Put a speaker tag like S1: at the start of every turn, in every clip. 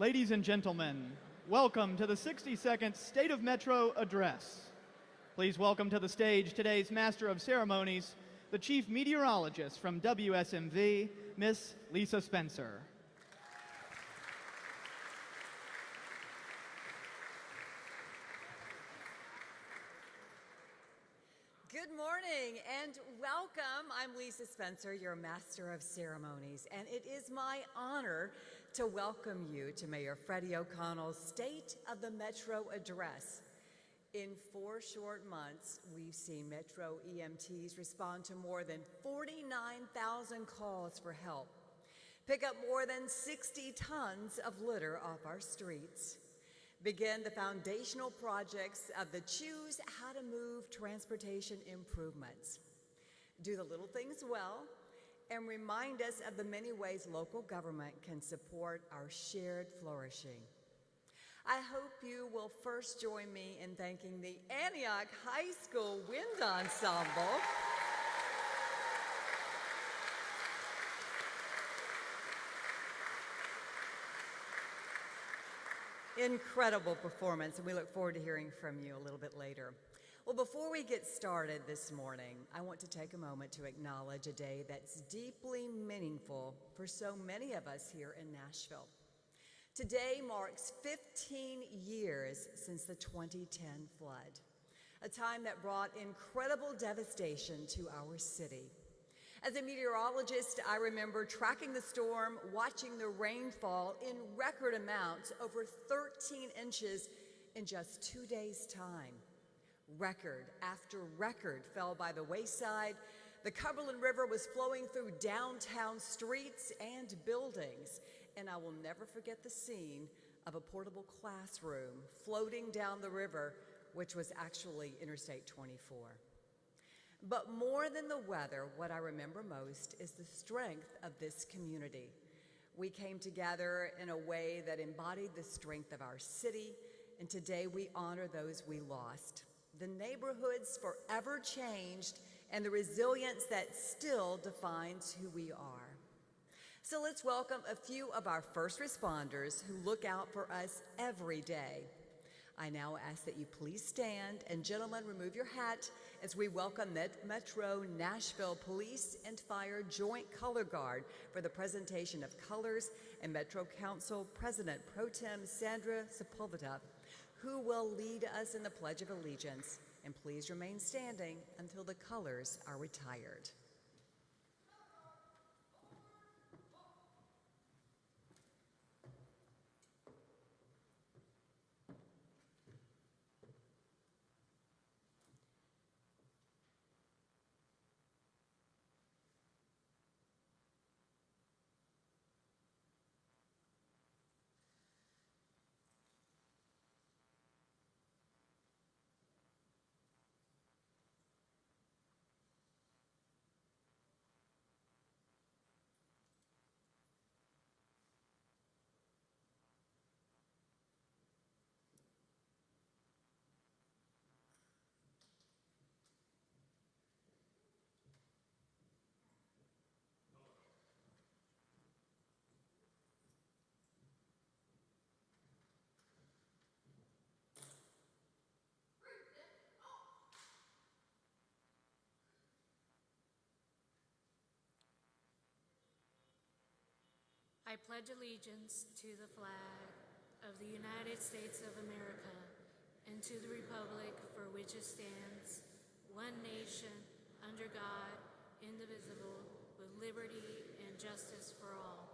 S1: Ladies and gentlemen, welcome to the 60-second State of Metro Address. Please welcome to the stage today's Master of Ceremonies, the Chief Meteorologist from WSMV, Miss Lisa Spencer.
S2: Good morning and welcome. I'm Lisa Spencer, your Master of Ceremonies, and it is my honor to welcome you to Mayor Freddie O'Connell's State of the Metro Address. In 4 short months, we've seen Metro EMTs respond to more than 49,000 calls for help, pick up more than 60 tons of litter off our streets, begin the foundational projects of the Choose How to Move transportation improvements, do the little things well, and remind us of the many ways local government can support our shared flourishing. I hope you will first join me in thanking the Antioch High School Wind Ensemble. Incredible performance, and we look forward to hearing from you a little bit later. Well, before we get started this morning, I want to take a moment to acknowledge a day that's deeply meaningful for so many of us here in Nashville. Today marks 15 years since the 2010 flood, a time that brought incredible devastation to our city. As a meteorologist, I remember tracking the storm, watching the rainfall in record amounts, over 13 inches in just 2 days' time. Record after record fell by the wayside. The Cumberland River was flowing through downtown streets and buildings, and I will never forget the scene of a portable classroom floating down the river, which was actually Interstate 24. But more than the weather, what I remember most is the strength of this community. We came together in a way that embodied the strength of our city, and today we honor those we lost. The neighborhoods forever changed, and the resilience that still defines who we are. So let's welcome a few of our first responders who look out for us every day. I now ask that you please stand, and gentlemen, remove your hat as we welcome Metro Nashville Police and Fire Joint Color Guard for the presentation of colors, and Metro Council President Pro Tem Sandra Sepulveda, who will lead us in the Pledge of Allegiance. And please remain standing until the colors are retired.
S3: I pledge allegiance to the flag of the United States of America and to the republic for which it stands, one nation, under God, indivisible, with liberty and justice for all.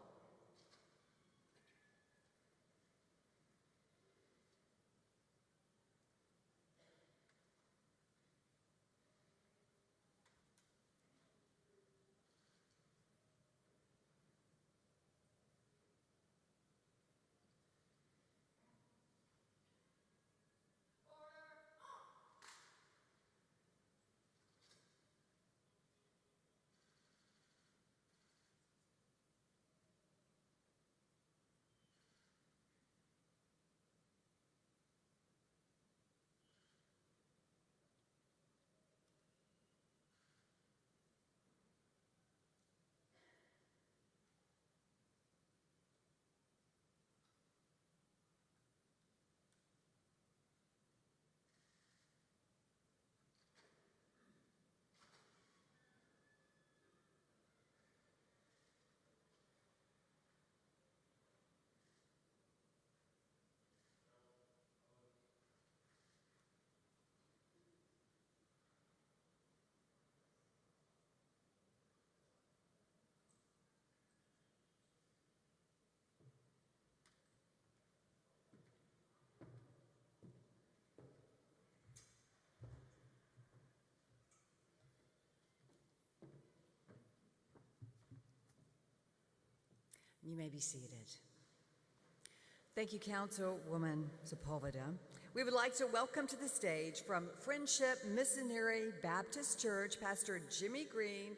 S2: You may be seated. Thank you, Councilwoman Sepulveda. We would like to welcome to the stage from Friendship Missionary Baptist Church, Pastor Jimmy Green,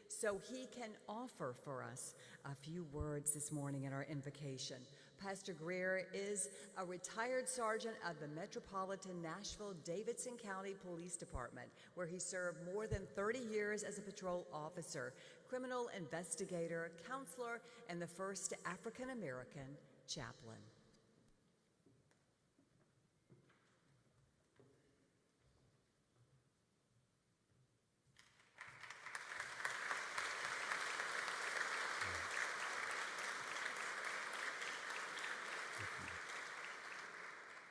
S2: so he can offer for us a few words this morning in our invocation. Pastor Greer is a retired sergeant of the Metropolitan Nashville Davidson County Police Department, where he served more than 30 years as a patrol officer, criminal investigator, counselor, and the first African-American chaplain.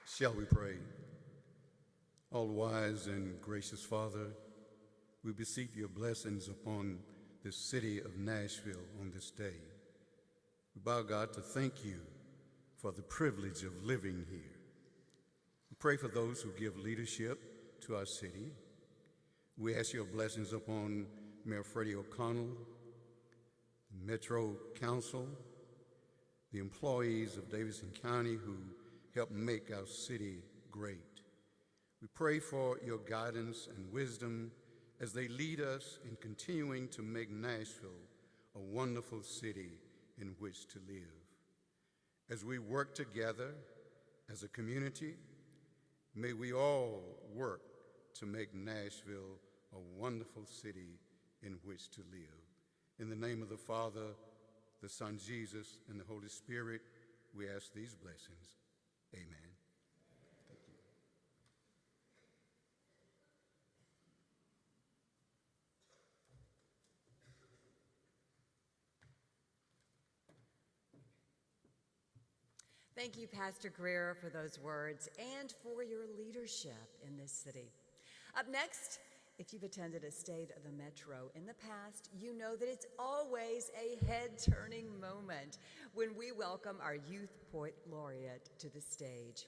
S4: Shall we pray? All-wise and gracious Father, we beseech your blessings upon this city of Nashville on this day. We bow, God, to thank you for the privilege of living here. We pray for those who give leadership to our city. We ask your blessings upon Mayor Freddie O'Connell, the Metro Council, the employees of Davidson County who help make our city great. We pray for your guidance and wisdom as they lead us in continuing to make Nashville a wonderful city in which to live. As we work together as a community, may we all work to make Nashville a wonderful city in which to live. In the name of the Father, the Son Jesus, and the Holy Spirit, we ask these blessings. Amen. Thank you.
S2: Thank you, Pastor Greer, for those words and for your leadership in this city. Up next, if you've attended a State of the Metro in the past, you know that it's always a head-turning moment when we welcome our Youth Poet Laureate to the stage.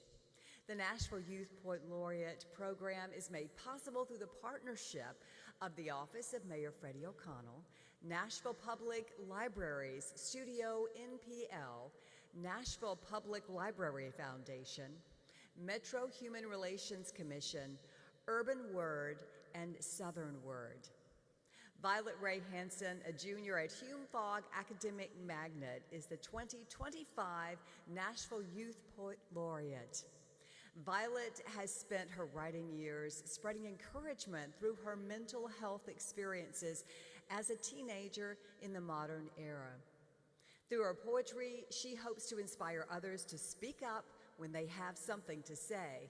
S2: The Nashville Youth Poet Laureate program is made possible through the partnership of the Office of Mayor Freddie O'Connell, Nashville Public Libraries, Studio NPL, Nashville Public Library Foundation, Metro Human Relations Commission, Urban Word, and Southern Word. Violet Ray Hansen, a junior at Hume Fogg Academic Magnet, is the 2025 Nashville Youth Poet Laureate. Violet has spent her writing years spreading encouragement through her mental health experiences as a teenager in the modern era. Through her poetry, she hopes to inspire others to speak up when they have something to say.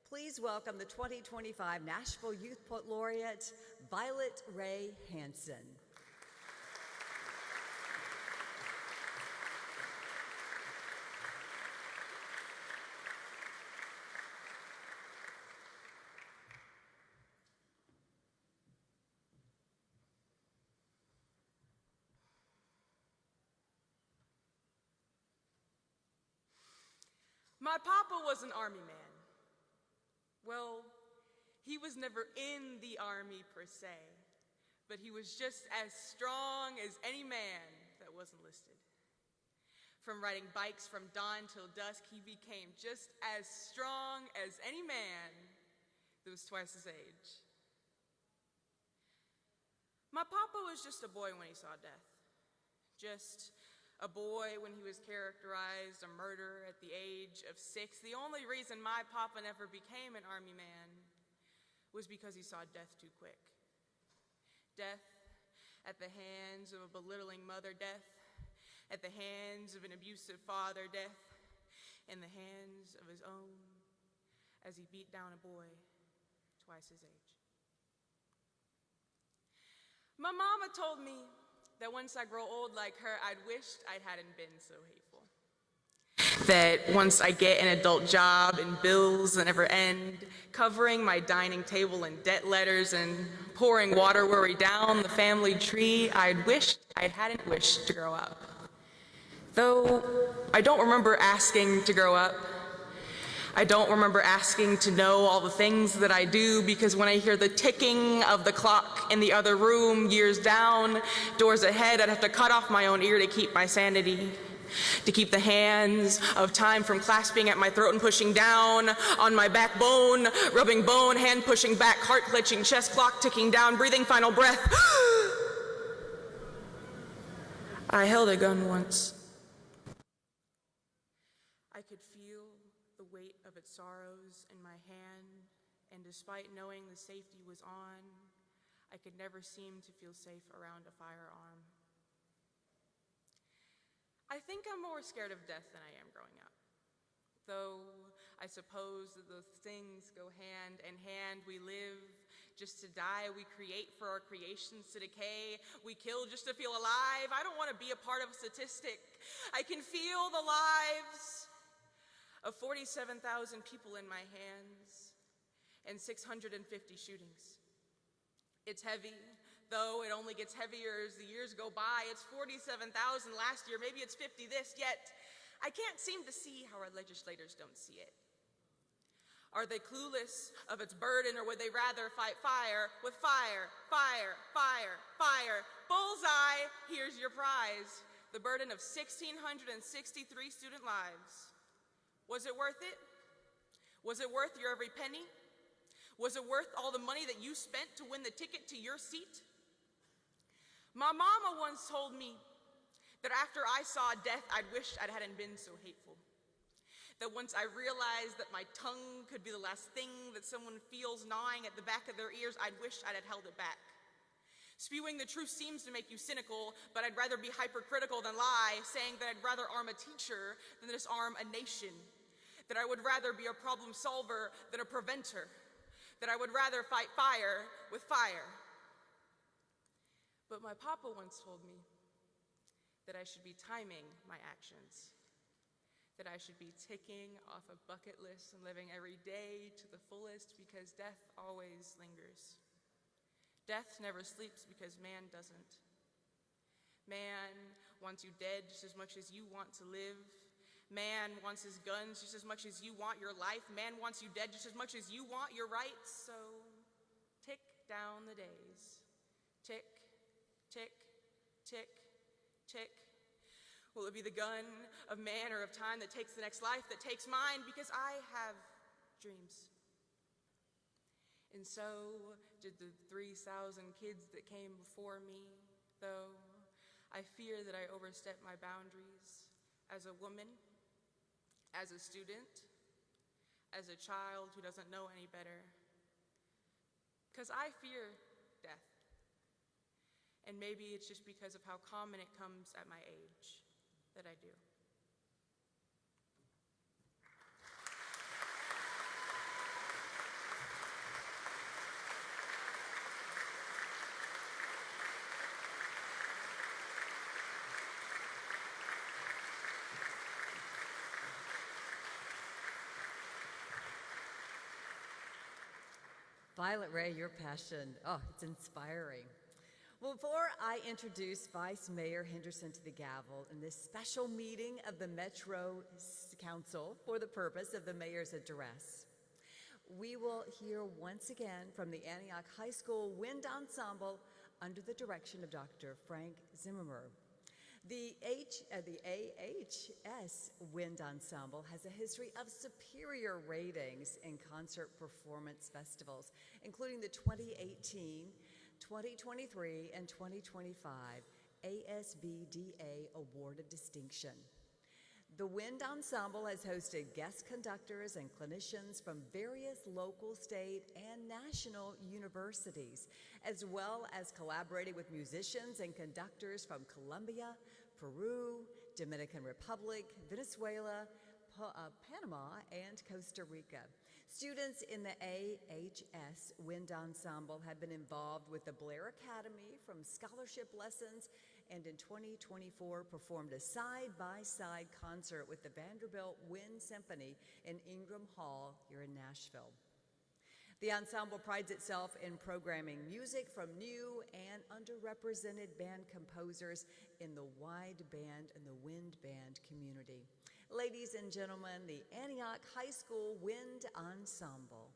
S2: Please welcome the 2025 Nashville Youth Poet Laureate, Violet Ray Hansen.
S5: My papa was an army man. Well, he was never in the army per se, but he was just as strong as any man that wasn't listed. From riding bikes from dawn till dusk, he became just as strong as any man that was twice his age. My papa was just a boy when he saw death. Just a boy when he was characterized a murderer at the age of 6. The only reason my papa never became an army man was because he saw death too quick. Death at the hands of a belittling mother, death at the hands of an abusive father, death in the hands of his own as he beat down a boy twice his age. My mama told me that once I grow old like her, I'd wished I hadn't been so hateful. That once I get an adult job and bills that never end, covering my dining table in debt letters and pouring water worry down the family tree, I'd wished I hadn't wished to grow up. Though I don't remember asking to grow up. I don't remember asking to know all the things that I do, because when I hear the ticking of the clock in the other room, years down, doors ahead, I'd have to cut off my own ear to keep my sanity. to keep the hands of time from clasping at my throat and pushing down on my backbone, rubbing bone, hand pushing back, heart clutching, chest clock ticking down, breathing final breath. I held a gun once. I could feel the weight of its sorrows in my hand, and despite knowing the safety was on, I could never seem to feel safe around a firearm. I think I'm more scared of death than I am growing up. Though I suppose that those things go hand in hand. We live just to die. We create for our creations to decay. We kill just to feel alive. I don't want to be a part of a statistic. I can feel the lives of 47,000 people in my hands and 650 shootings. It's heavy, though it only gets heavier as the years go by. It's 47,000 last year, maybe it's 50 this, yet I can't seem to see how our legislators don't see it. Are they clueless of its burden, or would they rather fight fire with fire, fire, fire, fire? Bullseye, here's your prize. The burden of 1,663 student lives. Was it worth it? Was it worth your every penny? Was it worth all the money that you spent to win the ticket to your seat? My mama once told me that after I saw death, I'd wished I hadn't been so hateful. That once I realized that my tongue could be the last thing that someone feels gnawing at the back of their ears, I'd wished I'd held it back. Spewing the truth seems to make you cynical, but I'd rather be hypercritical than lie, saying that I'd rather arm a teacher than disarm a nation. That I would rather be a problem solver than a preventer. That I would rather fight fire with fire. But my papa once told me that I should be timing my actions, that I should be ticking off a bucket list and living every day to the fullest, because death always lingers. Death never sleeps because man doesn't. Man wants you dead just as much as you want to live. Man wants his guns just as much as you want your life. Man wants you dead just as much as you want your rights. So tick down the days. Tick, tick, tick, tick. Will it be the gun of man or of time that takes the next life, that takes mine? Because I have dreams. And so did the 3,000 kids that came before me, though I fear that I overstepped my boundaries as a woman, as a student, as a child who doesn't know any better. Because I fear death. And maybe it's just because of how common it comes at my age that I do.
S2: Violet Ray, your passion, it's inspiring. Well, before I introduce Vice Mayor Henderson to the gavel in this special meeting of the Metro Council for the purpose of the mayor's address, we will hear once again from the Antioch High School Wind Ensemble under the direction of Dr. Frank Zimmermer. The AHS Wind Ensemble has a history of superior ratings in concert performance festivals, including the 2018, 2023, and 2025 ASBDA Award of Distinction. The Wind Ensemble has hosted guest conductors and clinicians from various local, state, and national universities, as well as collaborating with musicians and conductors from Colombia, Peru, Dominican Republic, Venezuela, Panama, and Costa Rica. Students in the AHS Wind Ensemble have been involved with the Blair Academy from scholarship lessons, and in 2024 performed a side-by-side concert with the Vanderbilt Wind Symphony in Ingram Hall here in Nashville. The ensemble prides itself in programming music from new and underrepresented band composers in the wide band and the wind band community. Ladies and gentlemen, the Antioch High School Wind Ensemble.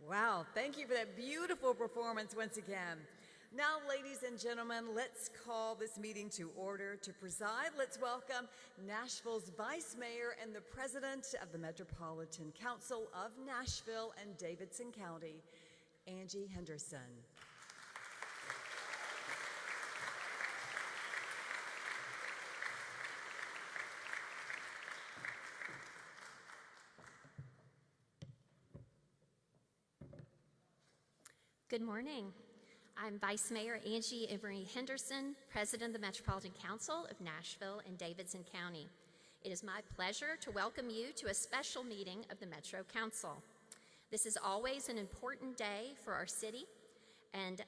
S2: Wow, thank you for that beautiful performance once again. Now, ladies and gentlemen, let's call this meeting to order. To preside, let's welcome Nashville's Vice Mayor and the President of the Metropolitan Council of Nashville and Davidson County, Angie Henderson.
S6: Good morning. I'm Vice Mayor Angie Emery Henderson, President of the Metropolitan Council of Nashville and Davidson County. It is my pleasure to welcome you to a special meeting of the Metro Council. This is always an important day for our city, and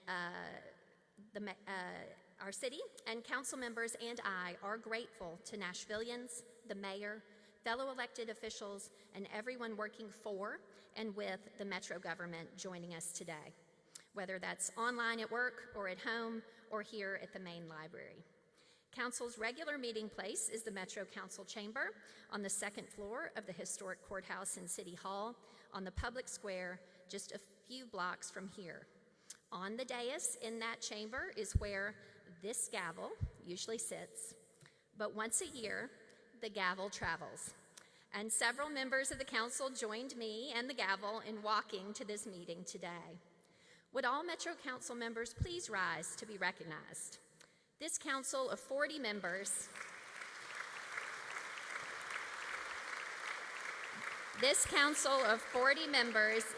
S6: council members and I are grateful to Nashvillians, the mayor, fellow elected officials, and everyone working for and with the Metro government joining us today, whether that's online at work or at home or here at the main library. Council's regular meeting place is the Metro Council Chamber on the second floor of the historic courthouse and City Hall on the public square just a few blocks from here. On the dais in that chamber is where this gavel usually sits, but once a year, the gavel travels. And several members of the council joined me and the gavel in walking to this meeting today. Would all Metro Council members please rise to be recognized? This council of 40 members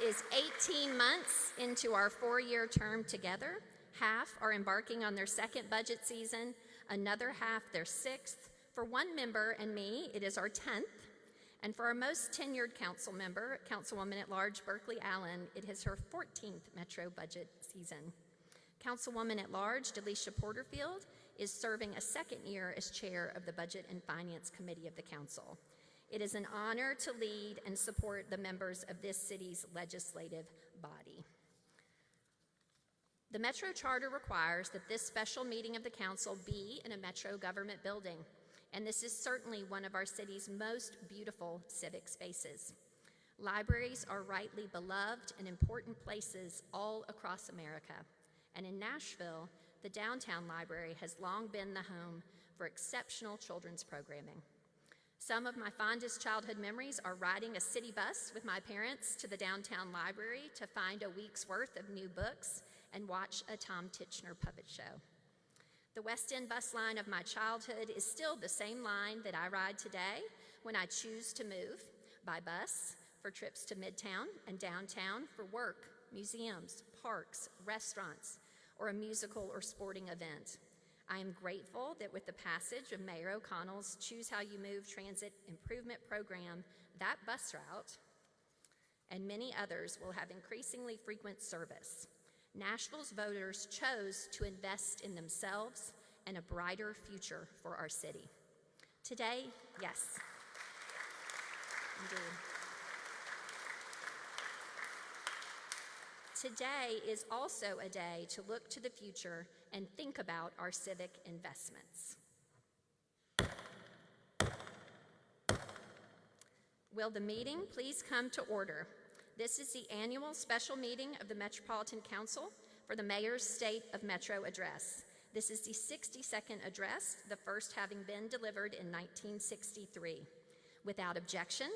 S6: is 18 months into our 4-year term together. Half are embarking on their second budget season, another half their 6th. For one member and me, it is our 10th. And for our most tenured council member, Councilwoman at Large Berkeley Allen, it is her 14th Metro budget season. Councilwoman at Large Delisha Porterfield is serving a second year as chair of the Budget and Finance Committee of the council. It is an honor to lead and support the members of this city's legislative body. The Metro Charter requires that this special meeting of the council be in a Metro government building, and this is certainly one of our city's most beautiful civic spaces. Libraries are rightly beloved and important places all across America, and in Nashville, the Downtown Library has long been the home for exceptional children's programming. Some of my fondest childhood memories are riding a city bus with my parents to the Downtown Library to find a week's worth of new books and watch a Tom Titchener puppet show. The West End bus line of my childhood is still the same line that I ride today when I choose to move by bus for trips to Midtown and downtown for work, museums, parks, restaurants, or a musical or sporting event. I am grateful that with the passage of Mayor O'Connell's Choose How You Move Transit Improvement Program, that bus route and many others will have increasingly frequent service. Nashville's voters chose to invest in themselves and a brighter future for our city. Today, yes, indeed. Today is also a day to look to the future and think about our civic investments. Will the meeting please come to order? This is the annual special meeting of the Metropolitan Council for the Mayor's State of Metro Address. This is the 62nd address, the first having been delivered in 1963. Without objection,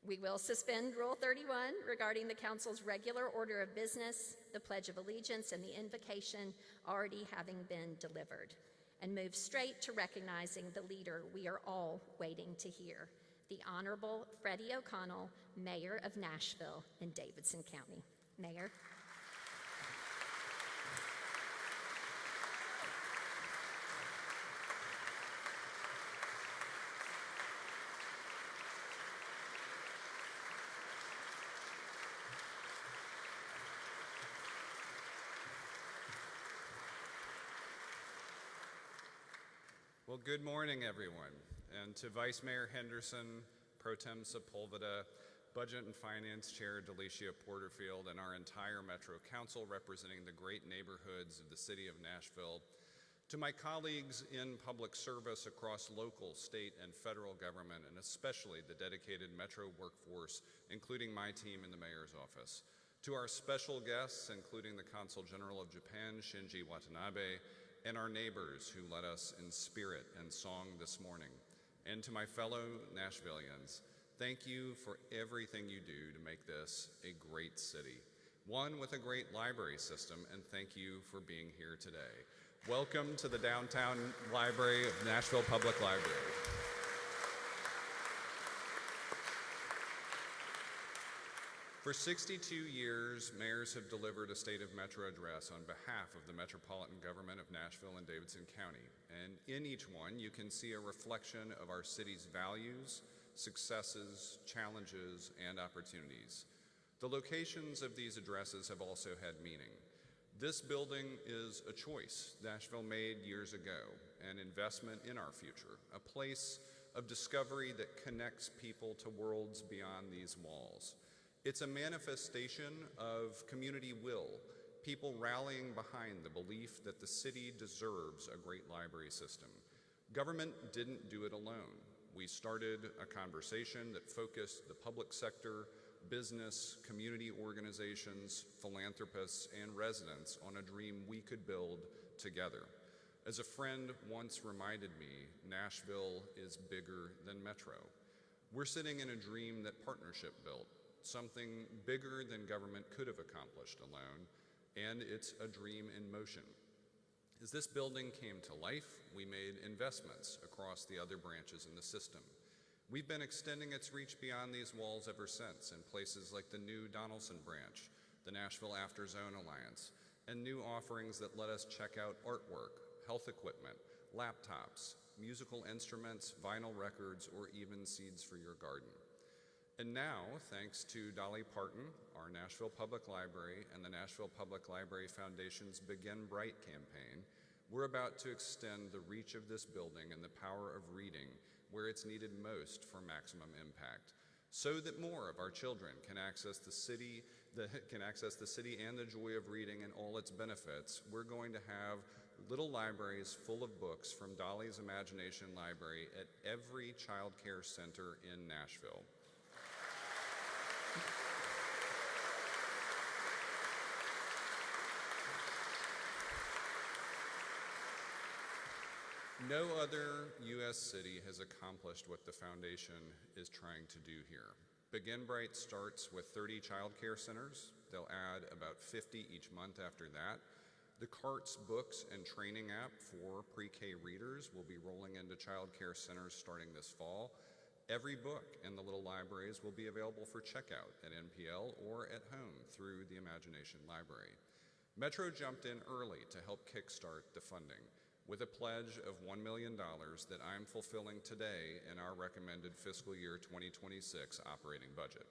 S6: we will suspend Rule 31 regarding the Council's regular order of business, the Pledge of Allegiance, and the Invocation already having been delivered, and move straight to recognizing the leader we are all waiting to hear, the Honorable Freddie O'Connell, Mayor of Nashville and Davidson County. Mayor.
S7: Well, good morning, everyone. And to Vice Mayor Henderson, Pro Tem Sepulveda, Budget and Finance Chair Delisha Porterfield, and our entire Metro Council representing the great neighborhoods of the city of Nashville, to my colleagues in public service across local, state, and federal government, and especially the dedicated Metro workforce, including my team in the Mayor's office, To our special guests, including the Consul General of Japan, Shinji Watanabe, and our neighbors who led us in spirit and song this morning. And to my fellow Nashvillians, thank you for everything you do to make this a great city, one with a great library system, and thank you for being here today. Welcome to the Downtown Library of Nashville Public Library. For 62 years, mayors have delivered a State of Metro address on behalf of the metropolitan government of Nashville and Davidson County. And in each one, you can see a reflection of our city's values, successes, challenges, and opportunities. The locations of these addresses have also had meaning. This building is a choice Nashville made years ago, an investment in our future, a place of discovery that connects people to worlds beyond these walls. It's a manifestation of community will, people rallying behind the belief that the city deserves a great library system. Government didn't do it alone. We started a conversation that focused the public sector, business, community organizations, philanthropists, and residents on a dream we could build together. As a friend once reminded me, Nashville is bigger than Metro. We're sitting in a dream that partnership built, something bigger than government could have accomplished alone, and it's a dream in motion. As this building came to life, we made investments across the other branches in the system. We've been extending its reach beyond these walls ever since in places like the new Donaldson branch, the Nashville After Zone Alliance, and new offerings that let us check out artwork, health equipment, laptops, musical instruments, vinyl records, or even seeds for your garden. And now, thanks to Dolly Parton, our Nashville Public Library, and the Nashville Public Library Foundation's Begin Bright campaign, we're about to extend the reach of this building and the power of reading where it's needed most for maximum impact, so that more of our children can access the city and the joy of reading and all its benefits. We're going to have little libraries full of books from Dolly's Imagination Library at every child care center in Nashville. No other U.S. city has accomplished what the foundation is trying to do here. Begin Bright starts with 30 child care centers. They'll add about 50 each month after that. The CARTS books and training app for pre-K readers will be rolling into child care centers starting this fall. Every book in the little libraries will be available for checkout at NPL or at home through the Imagination Library. Metro jumped in early to help kickstart the funding with a pledge of $1 million that I'm fulfilling today in our recommended fiscal year 2026 operating budget.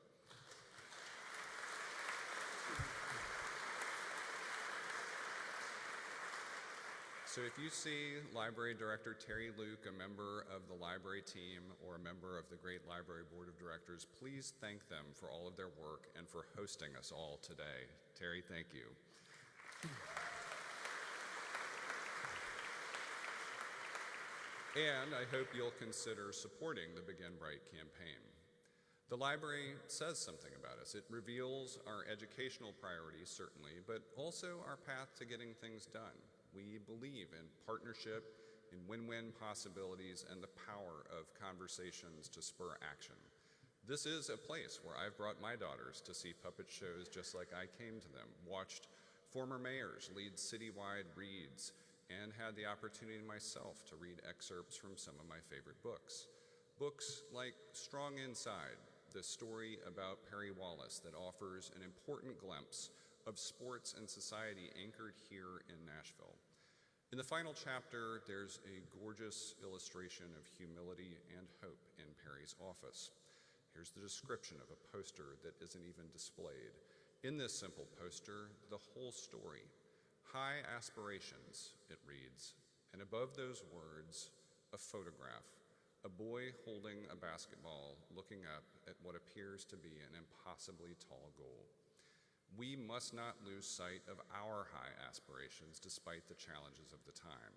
S7: So if you see Library Director Terry Luke, a member of the library team or a member of the Great Library Board of Directors, please thank them for all of their work and for hosting us all today. Terry, thank you. And I hope you'll consider supporting the Begin Bright campaign. The library says something about us. It reveals our educational priorities, certainly, but also our path to getting things done. We believe in partnership, in win-win possibilities, and the power of conversations to spur action. This is a place where I've brought my daughters to see puppet shows just like I came to them, watched former mayors lead citywide reads, and had the opportunity myself to read excerpts from some of my favorite books. Books like Strong Inside, the story about Perry Wallace that offers an important glimpse of sports and society anchored here in Nashville. In the final chapter, there's a gorgeous illustration of humility and hope in Perry's office. Here's the description of a poster that isn't even displayed. In this simple poster, the whole story. High aspirations, it reads, and above those words, a photograph, a boy holding a basketball looking up at what appears to be an impossibly tall goal. We must not lose sight of our high aspirations despite the challenges of the time.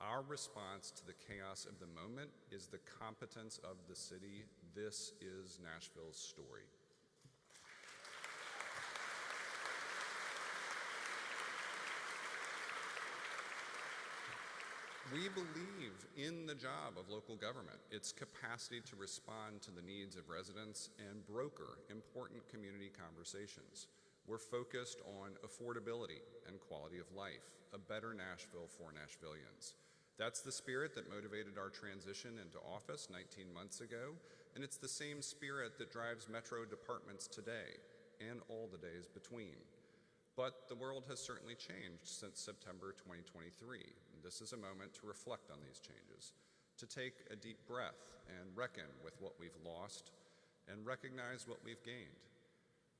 S7: Our response to the chaos of the moment is the competence of the city. This is Nashville's story. We believe in the job of local government, its capacity to respond to the needs of residents and broker important community conversations. We're focused on affordability and quality of life, a better Nashville for Nashvillians. That's the spirit that motivated our transition into office 19 months ago, and it's the same spirit that drives Metro departments today and all the days between. But the world has certainly changed since September 2023. And this is a moment to reflect on these changes, to take a deep breath and reckon with what we've lost and recognize what we've gained.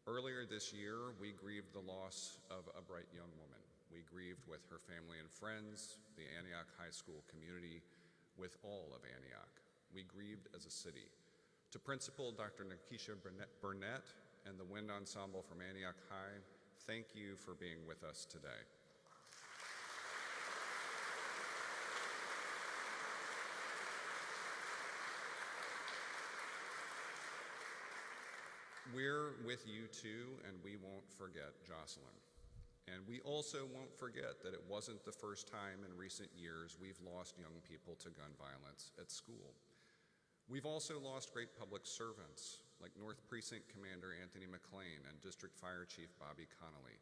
S7: Earlier this year, we grieved the loss of a bright young woman. We grieved with her family and friends, the Antioch High School community, with all of Antioch. We grieved as a city. To Principal Dr. Nakisha Burnett and the Wind Ensemble from Antioch High, thank you for being with us today. We're with you too, and we won't forget Jocelyn. And we also won't forget that it wasn't the first time in recent years we've lost young people to gun violence at school. We've also lost great public servants like North Precinct Commander Anthony McLean and District Fire Chief Bobby Connolly,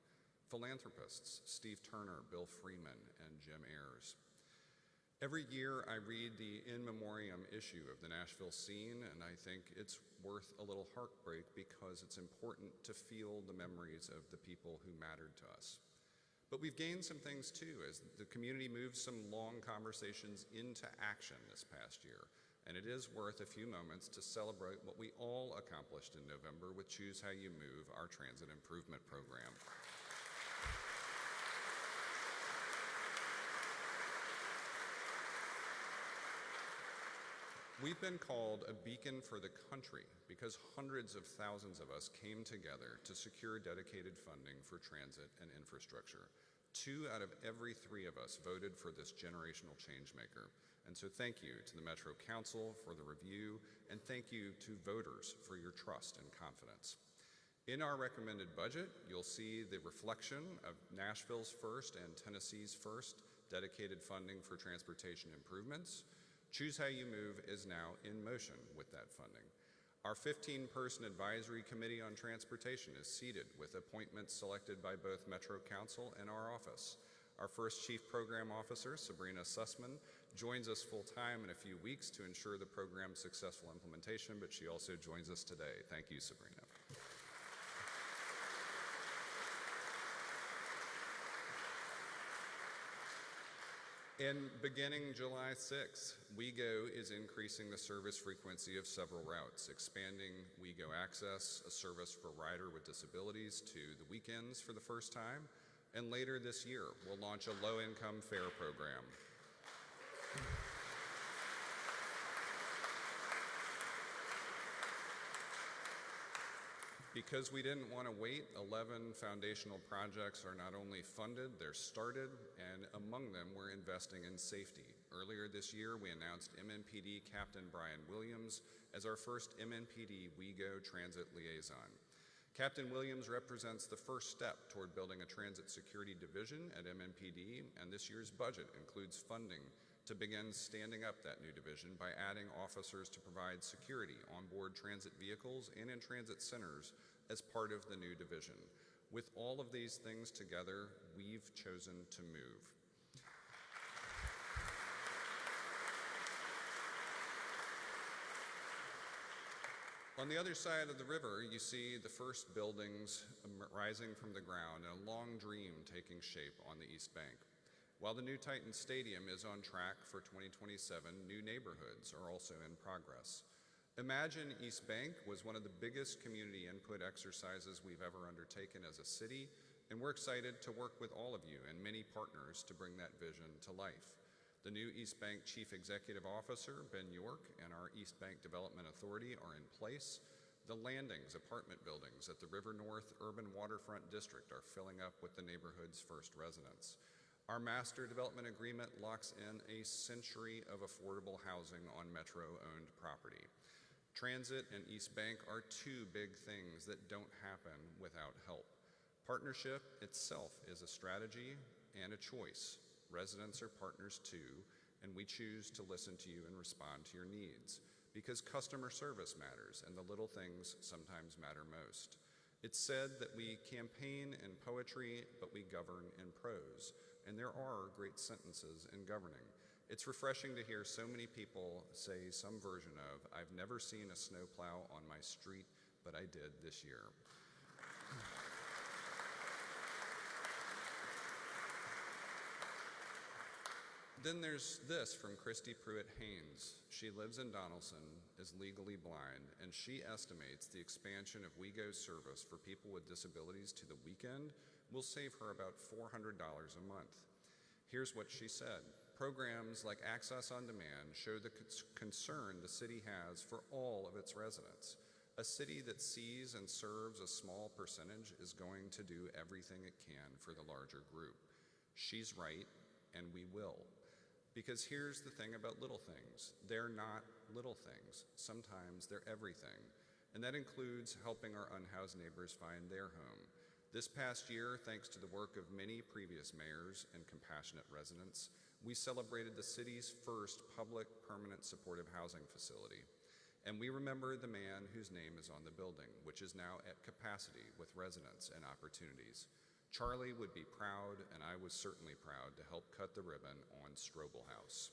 S7: philanthropists Steve Turner, Bill Freeman, and Jim Ayers. Every year I read the in memoriam issue of the Nashville Scene, and I think it's worth a little heartbreak because it's important to feel the memories of the people who mattered to us. But we've gained some things too as the community moves some long conversations into action this past year. And it is worth a few moments to celebrate what we all accomplished in November with Choose How You Move, our transit improvement program. We've been called a beacon for the country because hundreds of thousands of us came together to secure dedicated funding for transit and infrastructure. 2 out of every 3 of us voted for this generational changemaker. And so thank you to the Metro Council for the review, and thank you to voters for your trust and confidence. In our recommended budget, you'll see the reflection of Nashville's first and Tennessee's first dedicated funding for transportation improvements. Choose How You Move is now in motion with that funding. Our 15-person advisory committee on transportation is seated with appointments selected by both Metro Council and our office. Our first Chief Program Officer, Sabrina Sussman, joins us full-time in a few weeks to ensure the program's successful implementation, but she also joins us today. Thank you, Sabrina. And beginning July 6th, WeGo is increasing the service frequency of several routes, expanding WeGo Access, a service for rider with disabilities, to the weekends for the first time. And later this year, we'll launch a low-income fare program. Because we didn't want to wait, 11 foundational projects are not only funded, they're started, and among them, we're investing in safety. Earlier this year, we announced MNPD Captain Brian Williams as our first MNPD WeGo Transit Liaison. Captain Williams represents the first step toward building a transit security division at MNPD, and this year's budget includes funding to begin standing up that new division by adding officers to provide security on board transit vehicles and in transit centers as part of the new division. With all of these things together, we've chosen to move. On the other side of the river, you see the first buildings rising from the ground and a long dream taking shape on the East Bank. While the new Titan Stadium is on track for 2027, new neighborhoods are also in progress. Imagine East Bank was one of the biggest community input exercises we've ever undertaken as a city, and we're excited to work with all of you and many partners to bring that vision to life. The new East Bank Chief Executive Officer, Ben York, and our East Bank Development Authority are in place. The Landings apartment buildings at the River North Urban Waterfront District are filling up with the neighborhood's first residents. Our master development agreement locks in a century of affordable housing on Metro-owned property. Transit and East Bank are 2 big things that don't happen without help. Partnership itself is a strategy and a choice. Residents are partners too, and we choose to listen to you and respond to your needs, because customer service matters, and the little things sometimes matter most. It's said that we campaign in poetry, but we govern in prose, and there are great sentences in governing. It's refreshing to hear so many people say some version of, "I've never seen a snowplow on my street, but I did this year." Then there's this from Christy Pruitt Haynes. She lives in Donaldson, is legally blind, and she estimates the expansion of WeGo service for people with disabilities to the weekend will save her about $400 a month. Here's what she said. Programs like Access on Demand show the concern the city has for all of its residents. A city that sees and serves a small percentage is going to do everything it can for the larger group. She's right, and we will. Because here's the thing about little things. They're not little things. Sometimes they're everything. And that includes helping our unhoused neighbors find their home. This past year, thanks to the work of many previous mayors and compassionate residents, we celebrated the city's first public permanent supportive housing facility. And we remember the man whose name is on the building, which is now at capacity with residents and opportunities. Charlie would be proud, and I was certainly proud to help cut the ribbon on Strobel House.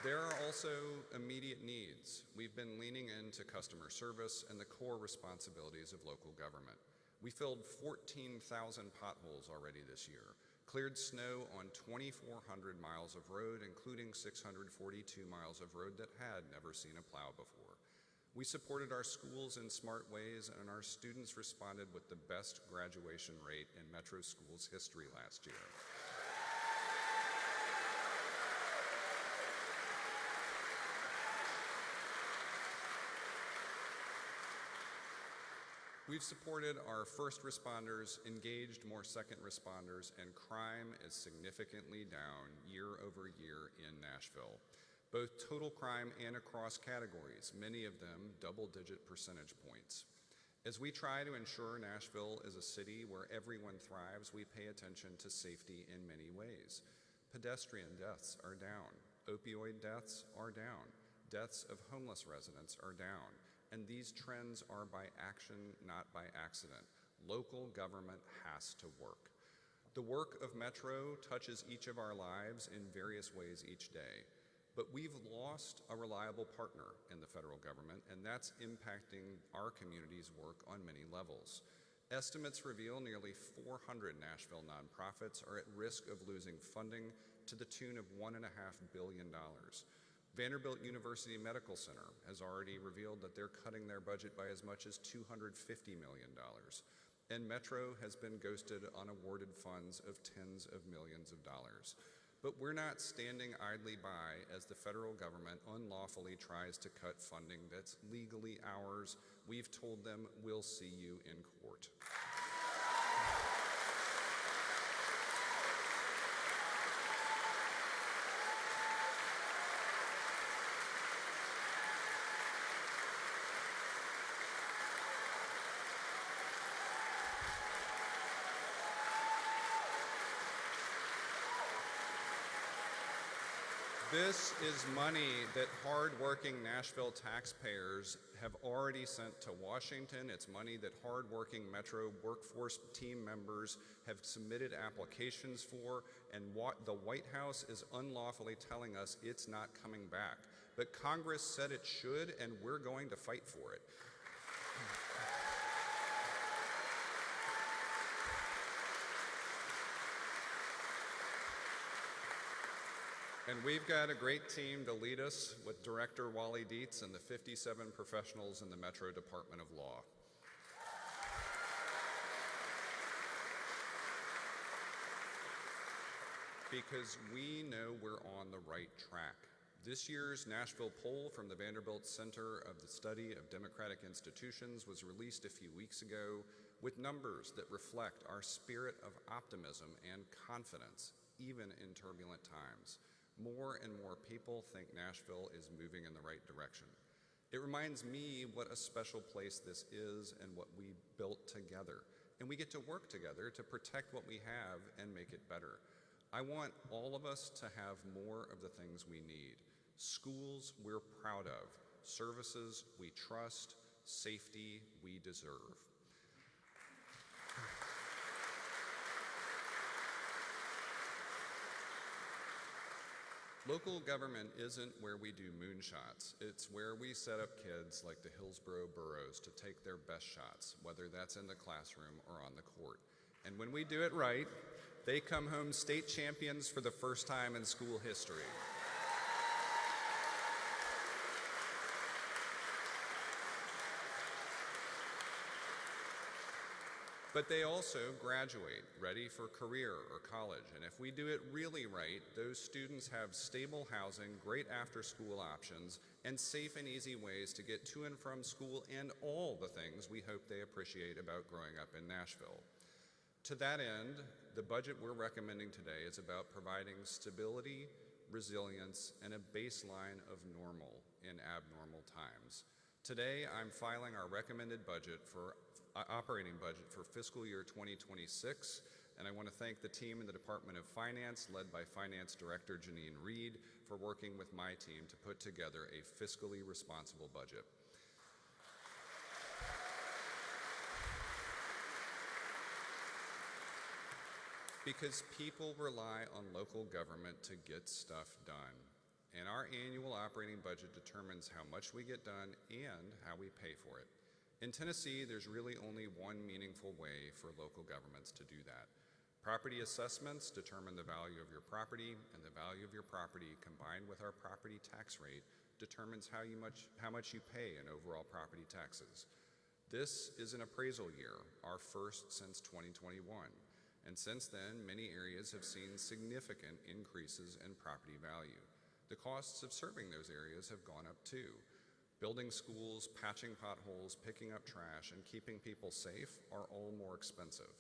S7: There are also immediate needs. We've been leaning into customer service and the core responsibilities of local government. We filled 14,000 potholes already this year, cleared snow on 2,400 miles of road, including 642 miles of road that had never seen a plow before. We supported our schools in smart ways, and our students responded with the best graduation rate in Metro Schools history last year. We've supported our first responders, engaged more second responders, and crime is significantly down year over year in Nashville, both total crime and across categories, many of them double-digit percentage points. As we try to ensure Nashville is a city where everyone thrives, we pay attention to safety in many ways. Pedestrian deaths are down, opioid deaths are down, deaths of homeless residents are down. And these trends are by action, not by accident. Local government has to work. The work of Metro touches each of our lives in various ways each day. But we've lost a reliable partner in the federal government, and that's impacting our community's work on many levels. Estimates reveal nearly 400 Nashville nonprofits are at risk of losing funding to the tune of $1.5 billion. Vanderbilt University Medical Center has already revealed that they're cutting their budget by as much as $250 million. And Metro has been ghosted on awarded funds of tens of millions of dollars. But we're not standing idly by as the federal government unlawfully tries to cut funding that's legally ours. We've told them we'll see you in court. This is money that hard-working Nashville taxpayers have already sent to Washington. It's money that hard-working Metro workforce team members have submitted applications for, and what the White House is unlawfully telling us it's not coming back. But Congress said it should, and we're going to fight for it. And we've got a great team to lead us with Director Wally Dietz and the 57 professionals in the Metro Department of Law. Because we know we're on the right track. This year's Nashville poll from the Vanderbilt Center of the Study of Democratic Institutions was released a few weeks ago with numbers that reflect our spirit of optimism and confidence, even in turbulent times. More and more people think Nashville is moving in the right direction. It reminds me what a special place this is and what we built together. And we get to work together to protect what we have and make it better. I want all of us to have more of the things we need. Schools we're proud of, services we trust, safety we deserve. Local government isn't where we do moonshots. It's where we set up kids like the Hillsborough Boroughs to take their best shots, whether that's in the classroom or on the court. And when we do it right, they come home state champions for the first time in school history. But they also graduate, ready for career or college. And if we do it really right, those students have stable housing, great after-school options, and safe and easy ways to get to and from school and all the things we hope they appreciate about growing up in Nashville. To that end, the budget we're recommending today is about providing stability, resilience, and a baseline of normal in abnormal times. Today, I'm filing our recommended budget for operating budget for fiscal year 2026, and I want to thank the team in the Department of Finance, led by Finance Director Janine Reed, for working with my team to put together a fiscally responsible budget. Because people rely on local government to get stuff done, and our annual operating budget determines how much we get done and how we pay for it. In Tennessee, there's really only one meaningful way for local governments to do that. Property assessments determine the value of your property, and the value of your property combined with our property tax rate determines how much you pay in overall property taxes. This is an appraisal year, our first since 2021. And since then, many areas have seen significant increases in property value. The costs of serving those areas have gone up too. Building schools, patching potholes, picking up trash, and keeping people safe are all more expensive.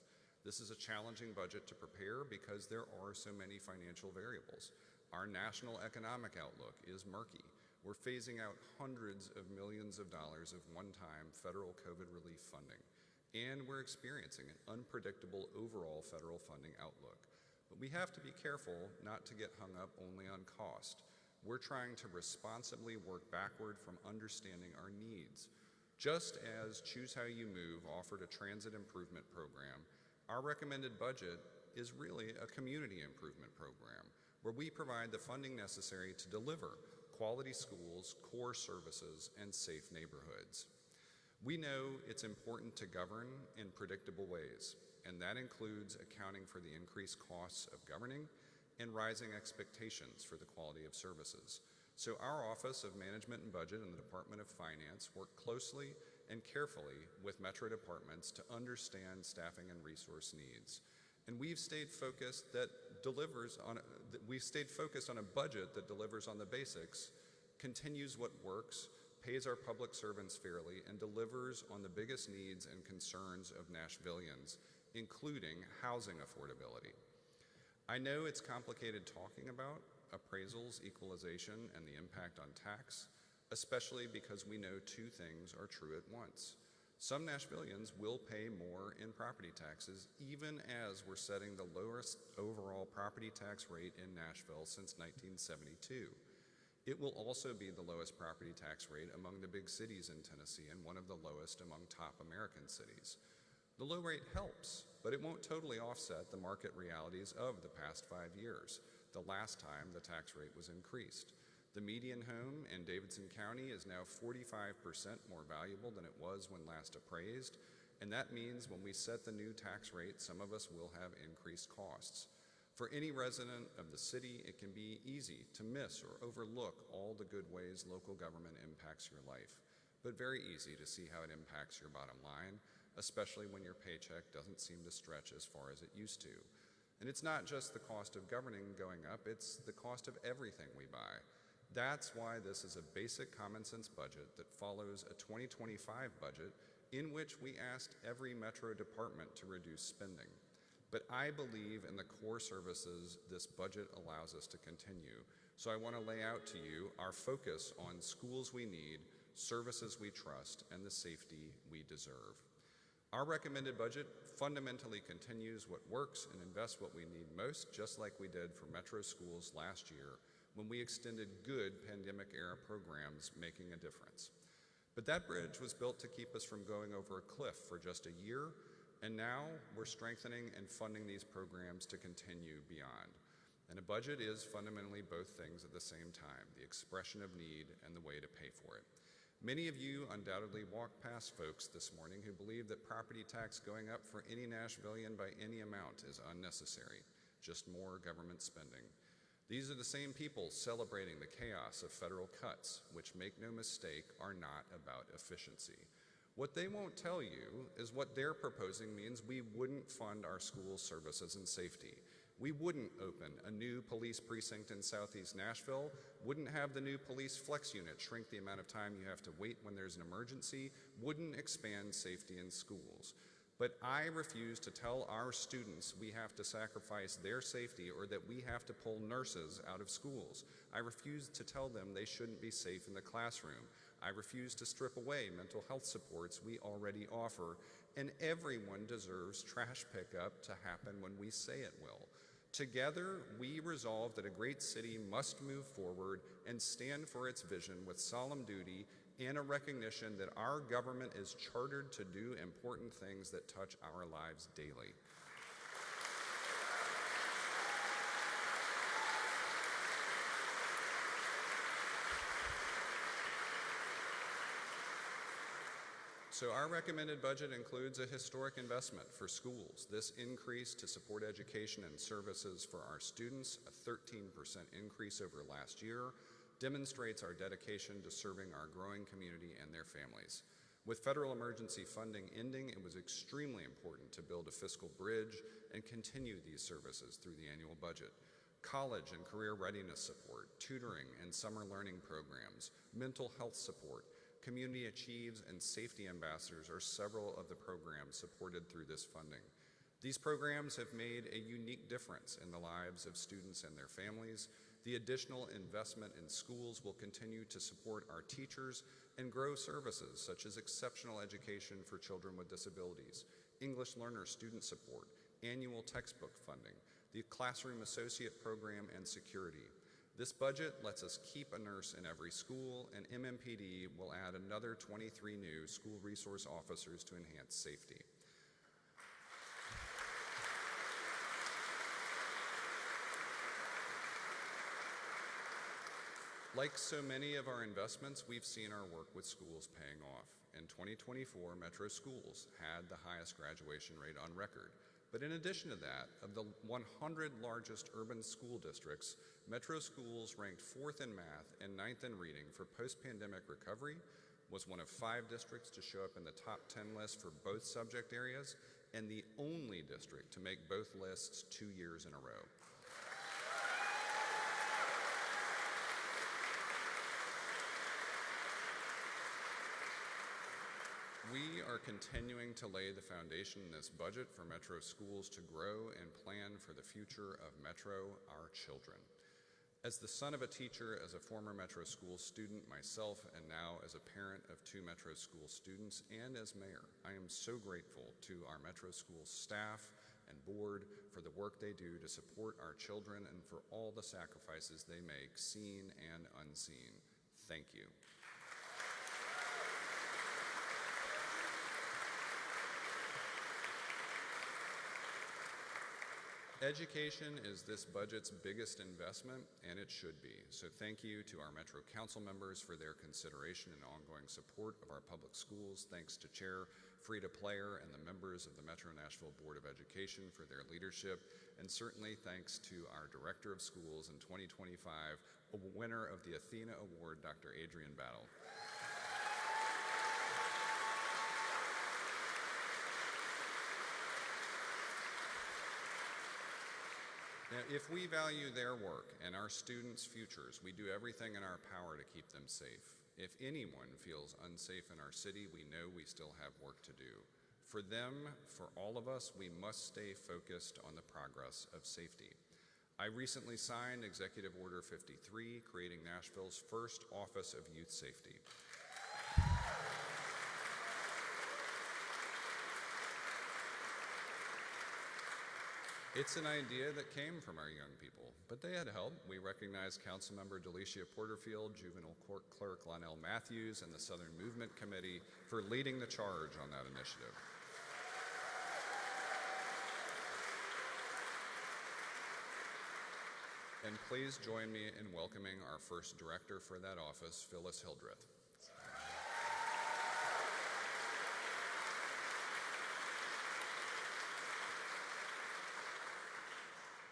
S7: This is a challenging budget to prepare because there are so many financial variables. Our national economic outlook is murky. We're phasing out hundreds of millions of dollars of one-time federal COVID relief funding, and we're experiencing an unpredictable overall federal funding outlook. But we have to be careful not to get hung up only on cost. We're trying to responsibly work backward from understanding our needs. Just as Choose How You Move offered a transit improvement program, our recommended budget is really a community improvement program where we provide the funding necessary to deliver quality schools, core services, and safe neighborhoods. We know it's important to govern in predictable ways, and that includes accounting for the increased costs of governing and rising expectations for the quality of services. So our Office of Management and Budget and the Department of Finance work closely and carefully with Metro departments to understand staffing and resource needs. And we've stayed focused on a budget that delivers on the basics, continues what works, pays our public servants fairly, and delivers on the biggest needs and concerns of Nashvillians, including housing affordability. I know it's complicated talking about appraisals, equalization, and the impact on tax, especially because we know two things are true at once. Some Nashvillians will pay more in property taxes, even as we're setting the lowest overall property tax rate in Nashville since 1972. It will also be the lowest property tax rate among the big cities in Tennessee and one of the lowest among top American cities. The low rate helps, but it won't totally offset the market realities of the past 5 years, the last time the tax rate was increased. The median home in Davidson County is now 45% more valuable than it was when last appraised, and that means when we set the new tax rate, some of us will have increased costs. For any resident of the city, it can be easy to miss or overlook all the good ways local government impacts your life, but very easy to see how it impacts your bottom line, especially when your paycheck doesn't seem to stretch as far as it used to. And it's not just the cost of governing going up, it's the cost of everything we buy. That's why this is a basic common sense budget that follows a 2025 budget in which we asked every Metro department to reduce spending. But I believe in the core services this budget allows us to continue. So I want to lay out to you our focus on schools we need, services we trust, and the safety we deserve. Our recommended budget fundamentally continues what works and invests what we need most, just like we did for Metro schools last year when we extended good pandemic-era programs making a difference. But that bridge was built to keep us from going over a cliff for just a year, and now we're strengthening and funding these programs to continue beyond. And a budget is fundamentally both things at the same time, the expression of need and the way to pay for it. Many of you undoubtedly walked past folks this morning who believe that property tax going up for any Nashvilleian by any amount is unnecessary, just more government spending. These are the same people celebrating the chaos of federal cuts, which, make no mistake, are not about efficiency. What they won't tell you is what they're proposing means we wouldn't fund our school services and safety. We wouldn't open a new police precinct in Southeast Nashville, wouldn't have the new police flex unit shrink the amount of time you have to wait when there's an emergency, wouldn't expand safety in schools. But I refuse to tell our students we have to sacrifice their safety or that we have to pull nurses out of schools. I refuse to tell them they shouldn't be safe in the classroom. I refuse to strip away mental health supports we already offer. And everyone deserves trash pickup to happen when we say it will. Together, we resolve that a great city must move forward and stand for its vision with solemn duty and a recognition that our government is chartered to do important things that touch our lives daily. So our recommended budget includes a historic investment for schools. This increase to support education and services for our students, a 13% increase over last year, demonstrates our dedication to serving our growing community and their families. With federal emergency funding ending, it was extremely important to build a fiscal bridge and continue these services through the annual budget. College and career readiness support, tutoring and summer learning programs, mental health support, Community Achieves, and Safety Ambassadors are several of the programs supported through this funding. These programs have made a unique difference in the lives of students and their families. The additional investment in schools will continue to support our teachers and grow services such as exceptional education for children with disabilities, English learner student support, annual textbook funding, the Classroom Associate Program, and security. This budget lets us keep a nurse in every school, and MMPD will add another 23 new school resource officers to enhance safety. Like so many of our investments, we've seen our work with schools paying off. In 2024, Metro Schools had the highest graduation rate on record. But in addition to that, of the 100 largest urban school districts, Metro Schools ranked 4th in math and 9th in reading for post-pandemic recovery, was one of 5 districts to show up in the top 10 list for both subject areas, and the only district to make both lists 2 years in a row. We are continuing to lay the foundation in this budget for Metro Schools to grow and plan for the future of Metro, our children. As the son of a teacher, as a former Metro School student myself, and now as a parent of 2 Metro School students, and as mayor, I am so grateful to our Metro School staff and board for the work they do to support our children and for all the sacrifices they make, seen and unseen. Thank you. Education is this budget's biggest investment, and it should be. So thank you to our Metro Council members for their consideration and ongoing support of our public schools. Thanks to Chair Freddie and the members of the Metro Nashville Board of Education for their leadership. And certainly thanks to our Director of Schools in 2025, a winner of the Athena Award, Dr. Adrian Battle. Now, if we value their work and our students' futures, we do everything in our power to keep them safe. If anyone feels unsafe in our city, we know we still have work to do. For them, for all of us, we must stay focused on the progress of safety. I recently signed Executive Order 53, creating Nashville's first Office of Youth Safety. It's an idea that came from our young people, but they had help. We recognize Councilmember Delicia Porterfield, Juvenile Court Clerk Lionel Matthews, and the Southern Movement Committee for leading the charge on that initiative. And please join me in welcoming our first director for that office, Phyllis Hildreth.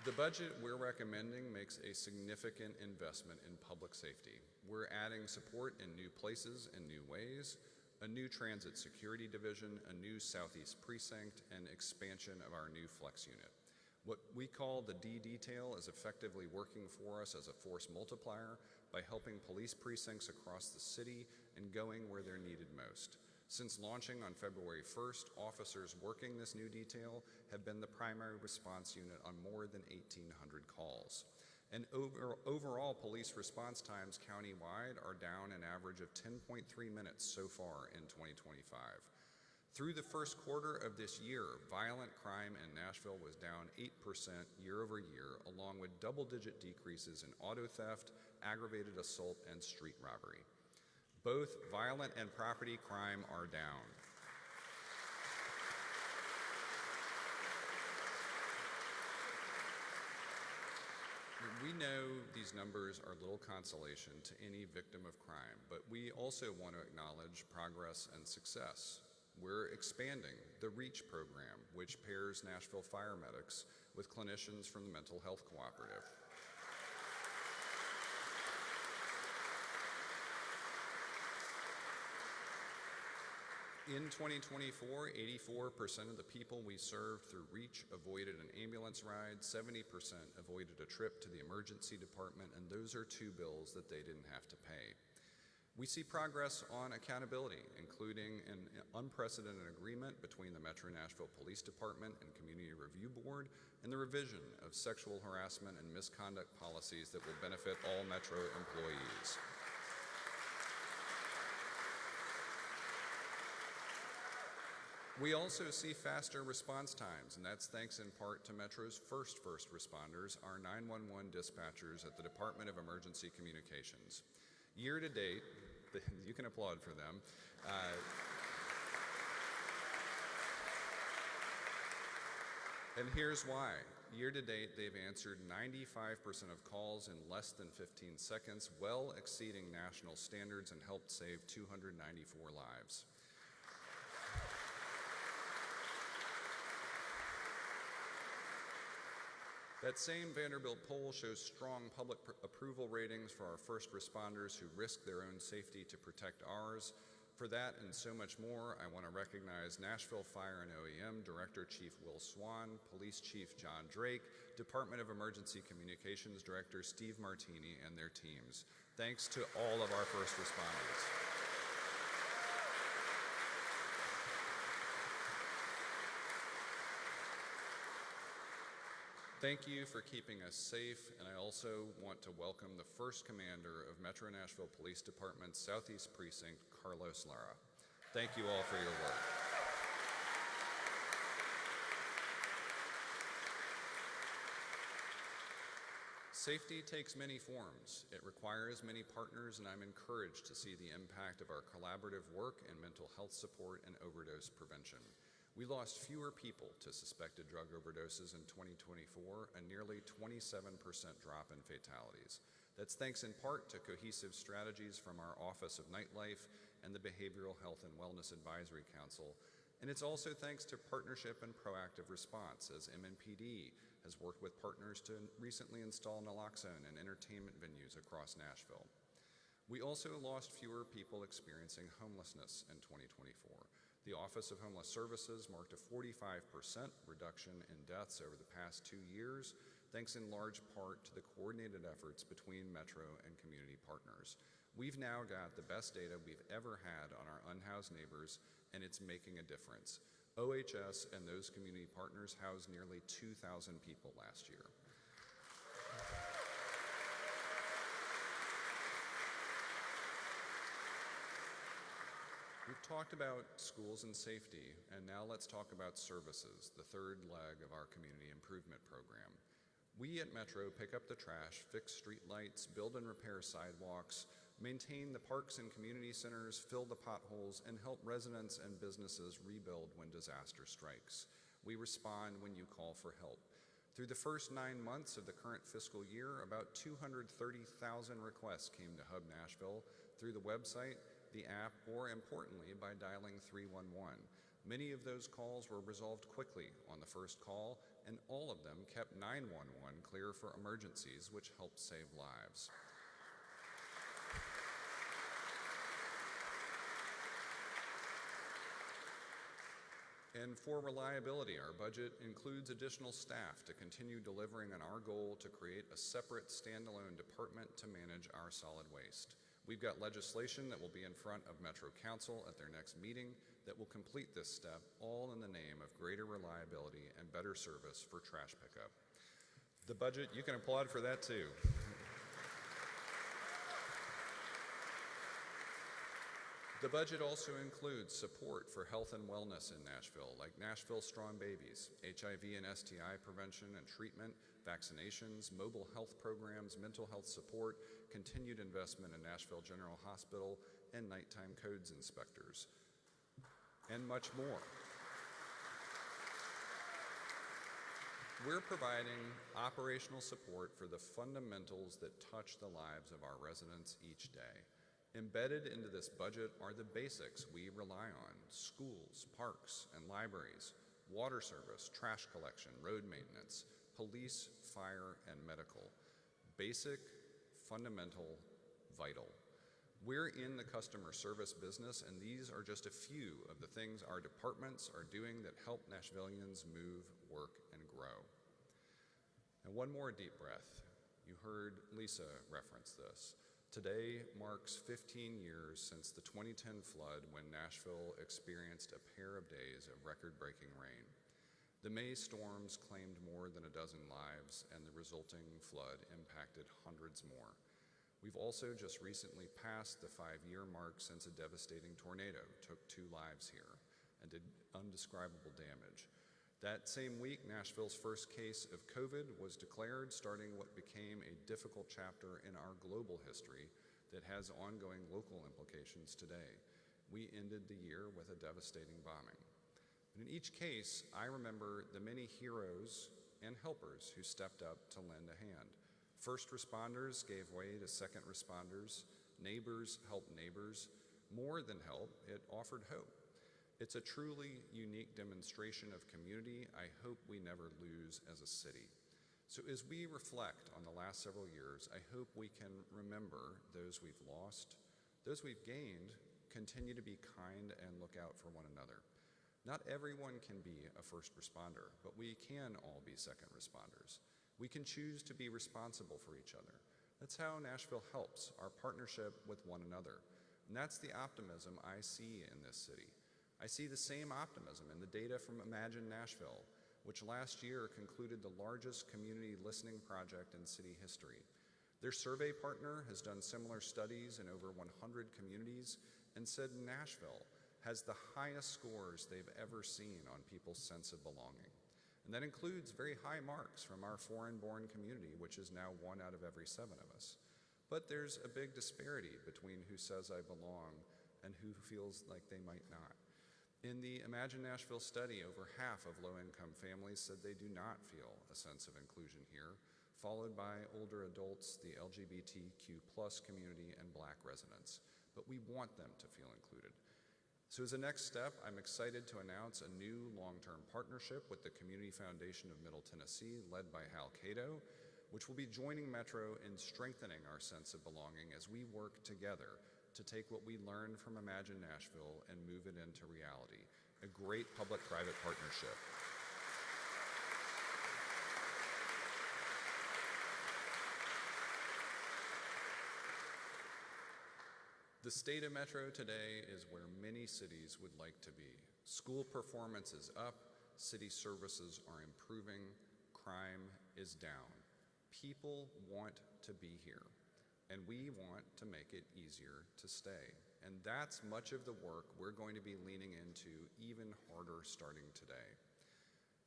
S7: The budget we're recommending makes a significant investment in public safety. We're adding support in new places and new ways, a new transit security division, a new Southeast precinct, and expansion of our new flex unit. What we call the D detail is effectively working for us as a force multiplier by helping police precincts across the city and going where they're needed most. Since launching on February 1st, officers working this new detail have been the primary response unit on more than 1,800 calls. And overall police response times countywide are down an average of 10.3 minutes so far in 2025. Through the first quarter of this year, violent crime in Nashville was down 8% year over year, along with double-digit decreases in auto theft, aggravated assault, and street robbery. Both violent and property crime are down. We know these numbers are little consolation to any victim of crime, but we also want to acknowledge progress and success. We're expanding the REACH program, which pairs Nashville fire medics with clinicians from the Mental Health Cooperative. In 2024, 84% of the people we served through REACH avoided an ambulance ride, 70% avoided a trip to the emergency department, and those are two bills that they didn't have to pay. We see progress on accountability, including an unprecedented agreement between the Metro Nashville Police Department and Community Review Board, and the revision of sexual harassment and misconduct policies that will benefit all Metro employees. We also see faster response times, and that's thanks in part to Metro's first responders, our 911 dispatchers at the Department of Emergency Communications. Year to date, you can applaud for them. And here's why. Year to date, they've answered 95% of calls in less than 15 seconds, well exceeding national standards, and helped save 294 lives. That same Vanderbilt poll shows strong public approval ratings for our first responders who risk their own safety to protect ours. For that and so much more, I want to recognize Nashville Fire and OEM Director Chief Will Swan, Police Chief John Drake, Department of Emergency Communications Director Steve Martini, and their teams. Thanks to all of our first responders. Thank you for keeping us safe, and I also want to welcome the first commander of Metro Nashville Police Department's Southeast Precinct, Carlos Lara. Thank you all for your work. Safety takes many forms. It requires many partners, and I'm encouraged to see the impact of our collaborative work in mental health support and overdose prevention. We lost fewer people to suspected drug overdoses in 2024, a nearly 27% drop in fatalities. That's thanks in part to cohesive strategies from our Office of Nightlife and the Behavioral Health and Wellness Advisory Council. And it's also thanks to partnership and proactive response, as MNPD has worked with partners to recently install naloxone in entertainment venues across Nashville. We also lost fewer people experiencing homelessness in 2024. The Office of Homeless Services marked a 45% reduction in deaths over the past 2 years, thanks in large part to the coordinated efforts between Metro and community partners. We've now got the best data we've ever had on our unhoused neighbors, and it's making a difference. OHS and those community partners housed nearly 2,000 people last year. talked about schools and safety, and now let's talk about services, the third leg of our community improvement program. We at Metro pick up the trash, fix streetlights, build and repair sidewalks, maintain the parks and community centers, fill the potholes, and help residents and businesses rebuild when disaster strikes. We respond when you call for help. Through the first 9 months of the current fiscal year, about 230,000 requests came to Hub Nashville through the website, the app, or importantly, by dialing 311. Many of those calls were resolved quickly on the first call, and all of them kept 911 clear for emergencies, which helped save lives. And for reliability, our budget includes additional staff to continue delivering on our goal to create a separate standalone department to manage our solid waste. We've got legislation that will be in front of Metro Council at their next meeting that will complete this step, all in the name of greater reliability and better service for trash pickup. The budget, you can applaud for that too. The budget also includes support for health and wellness in Nashville, like Nashville Strong Babies, HIV and STI prevention and treatment, vaccinations, mobile health programs, mental health support, continued investment in Nashville General Hospital, and nighttime codes inspectors, and much more. We're providing operational support for the fundamentals that touch the lives of our residents each day. Embedded into this budget are the basics we rely on: schools, parks, and libraries, water service, trash collection, road maintenance, police, fire, and medical. Basic, fundamental, vital. We're in the customer service business, and these are just a few of the things our departments are doing that help Nashvillians move, work, and grow. And one more deep breath. You heard Lisa reference this. Today marks 15 years since the 2010 flood when Nashville experienced a pair of days of record-breaking rain. The May storms claimed more than a dozen lives, and the resulting flood impacted hundreds more. We've also just recently passed the 5-year mark since a devastating tornado took 2 lives here and did undescribable damage. That same week, Nashville's first case of COVID was declared, starting what became a difficult chapter in our global history that has ongoing local implications today. We ended the year with a devastating bombing. But in each case, I remember the many heroes and helpers who stepped up to lend a hand. First responders gave way to second responders. Neighbors helped neighbors. More than help, it offered hope. It's a truly unique demonstration of community I hope we never lose as a city. So as we reflect on the last several years, I hope we can remember those we've lost, those we've gained, continue to be kind and look out for one another. Not everyone can be a first responder, but we can all be second responders. We can choose to be responsible for each other. That's how Nashville helps, our partnership with one another. And that's the optimism I see in this city. I see the same optimism in the data from Imagine Nashville, which last year concluded the largest community listening project in city history. Their survey partner has done similar studies in over 100 communities and said Nashville has the highest scores they've ever seen on people's sense of belonging. And that includes very high marks from our foreign-born community, which is now 1 out of every 7 of us. But there's a big disparity between who says I belong and who feels like they might not. In the Imagine Nashville study, over half of low-income families said they do not feel a sense of inclusion here, followed by older adults, the LGBTQ+ community, and Black residents. But we want them to feel included. So as a next step, I'm excited to announce a new long-term partnership with the Community Foundation of Middle Tennessee, led by Hal Cato, which will be joining Metro in strengthening our sense of belonging as we work together to take what we learned from Imagine Nashville and move it into reality, a great public-private partnership. The state of Metro today is where many cities would like to be. School performance is up, city services are improving, crime is down. People want to be here. and we want to make it easier to stay. And that's much of the work we're going to be leaning into even harder starting today.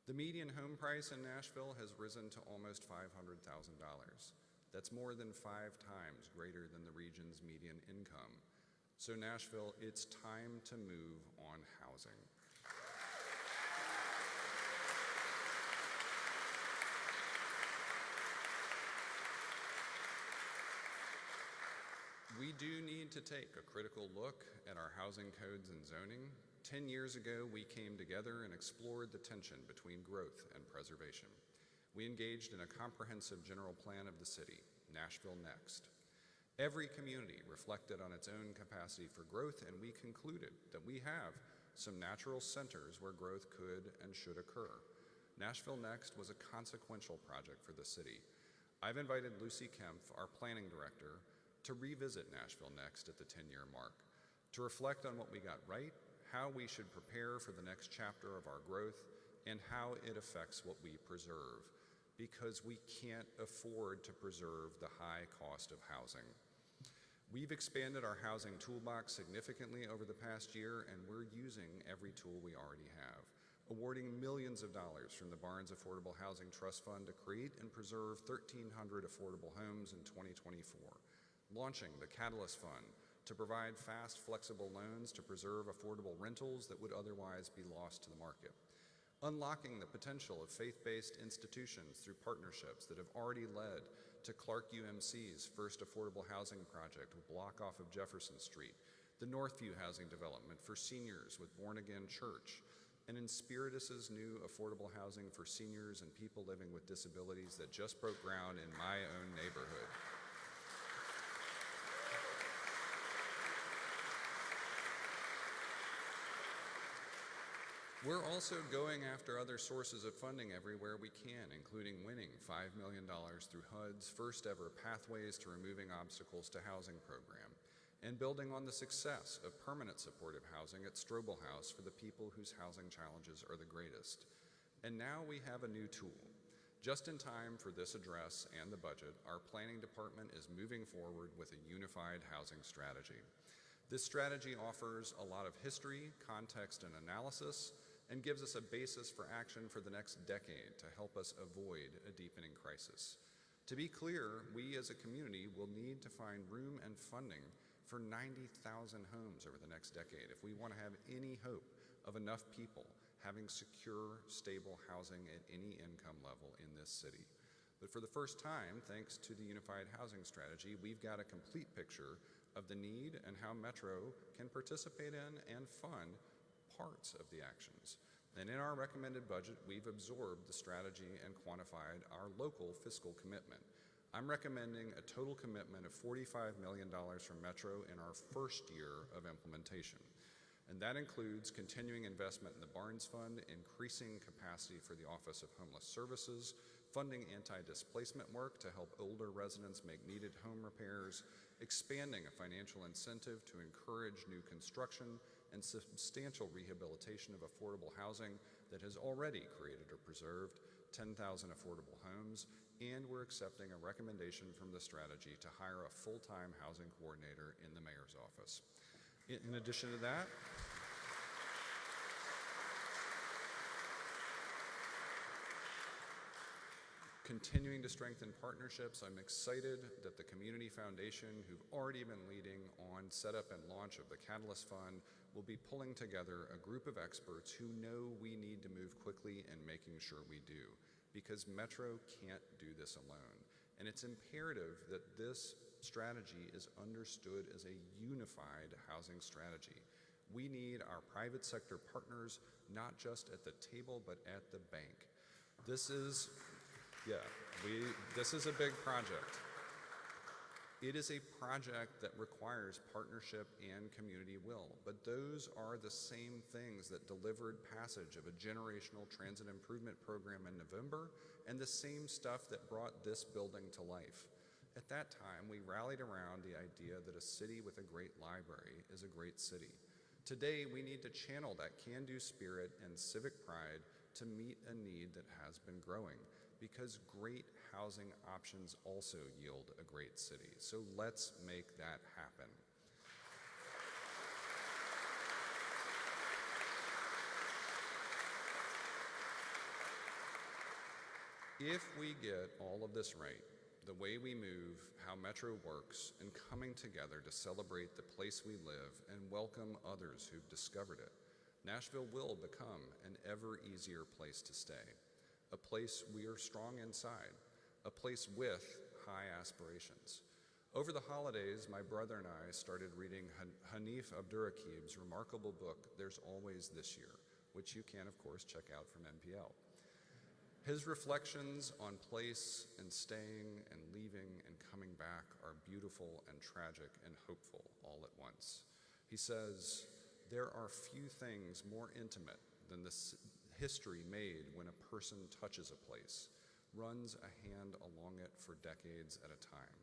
S7: The median home price in Nashville has risen to almost $500,000. That's more than 5 times greater than the region's median income. So Nashville, it's time to move on housing. We do need to take a critical look at our housing codes and zoning. 10 years ago, we came together and explored the tension between growth and preservation. We engaged in a comprehensive general plan of the city, Nashville Next. Every community reflected on its own capacity for growth, and we concluded that we have some natural centers where growth could and should occur. Nashville Next was a consequential project for the city. I've invited Lucy Kempf, our planning director, to revisit Nashville Next at the 10-year mark, to reflect on what we got right, how we should prepare for the next chapter of our growth, and how it affects what we preserve, because we can't afford to preserve the high cost of housing. We've expanded our housing toolbox significantly over the past year, and we're using every tool we already have, awarding millions of dollars from the Barnes Affordable Housing Trust Fund to create and preserve 1,300 affordable homes in 2024. Launching the Catalyst Fund to provide fast, flexible loans to preserve affordable rentals that would otherwise be lost to the market. Unlocking the potential of faith-based institutions through partnerships that have already led to Clark UMC's first affordable housing project, a block off of Jefferson Street, the Northview housing development for seniors with Born Again Church, and Inspiritus's new affordable housing for seniors and people living with disabilities that just broke ground in my own neighborhood. We're also going after other sources of funding everywhere we can, including winning $5 million through HUD's first ever Pathways to Removing Obstacles to Housing program, and building on the success of permanent supportive housing at Strobel House for the people whose housing challenges are the greatest. And now we have a new tool. Just in time for this address and the budget, our planning department is moving forward with a unified housing strategy. This strategy offers a lot of history, context, and analysis, and gives us a basis for action for the next decade to help us avoid a deepening crisis. To be clear, we as a community will need to find room and funding for 90,000 homes over the next decade if we want to have any hope of enough people having secure, stable housing at any income level in this city. But for the first time, thanks to the Unified Housing Strategy, we've got a complete picture of the need and how Metro can participate in and fund parts of the actions. And in our recommended budget, we've absorbed the strategy and quantified our local fiscal commitment. I'm recommending a total commitment of $45 million from Metro in our first year of implementation. And that includes continuing investment in the Barnes Fund, increasing capacity for the Office of Homeless Services, funding anti-displacement work to help older residents make needed home repairs, expanding a financial incentive to encourage new construction, and substantial rehabilitation of affordable housing that has already created or preserved 10,000 affordable homes, and we're accepting a recommendation from the strategy to hire a full-time housing coordinator in the mayor's office. In addition to that, continuing to strengthen partnerships, I'm excited that the Community Foundation, who've already been leading on setup and launch of the Catalyst Fund, will be pulling together a group of experts who know we need to move quickly and making sure we do, because Metro can't do this alone. And it's imperative that this strategy is understood as a unified housing strategy. We need our private sector partners, not just at the table, but at the bank. This is a big project. It is a project that requires partnership and community will, but those are the same things that delivered passage of a generational transit improvement program in November, and the same stuff that brought this building to life. At that time, we rallied around the idea that a city with a great library is a great city. Today, we need to channel that can-do spirit and civic pride to meet a need that has been growing, because great housing options also yield a great city. So let's make that happen. If we get all of this right, the way we move, how Metro works, and coming together to celebrate the place we live and welcome others who've discovered it, Nashville will become an ever easier place to stay, a place we are strong inside, a place with high aspirations. Over the holidays, my brother and I started reading Hanif Abdurraqib's remarkable book, There's Always This Year, which you can, of course, check out from NPL. His reflections on place and staying and leaving and coming back are beautiful and tragic and hopeful all at once. He says, there are few things more intimate than the history made when a person touches a place, runs a hand along it for decades at a time.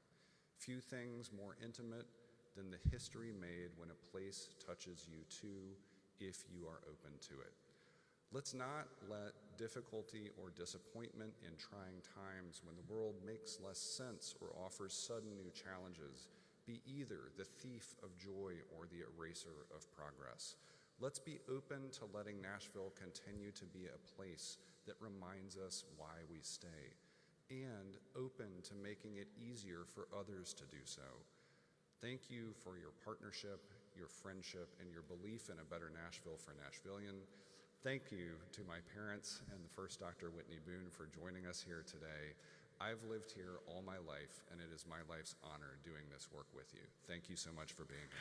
S7: Few things more intimate than the history made when a place touches you too, if you are open to it. Let's not let difficulty or disappointment in trying times when the world makes less sense or offers sudden new challenges be either the thief of joy or the eraser of progress. Let's be open to letting Nashville continue to be a place that reminds us why we stay, and open to making it easier for others to do so. Thank you for your partnership, your friendship, and your belief in a better Nashville for Nashvillian. Thank you to my parents and the first Dr. Whitney Boone for joining us here today. I've lived here all my life, and it is my life's honor doing this work with you. Thank you so much for being here.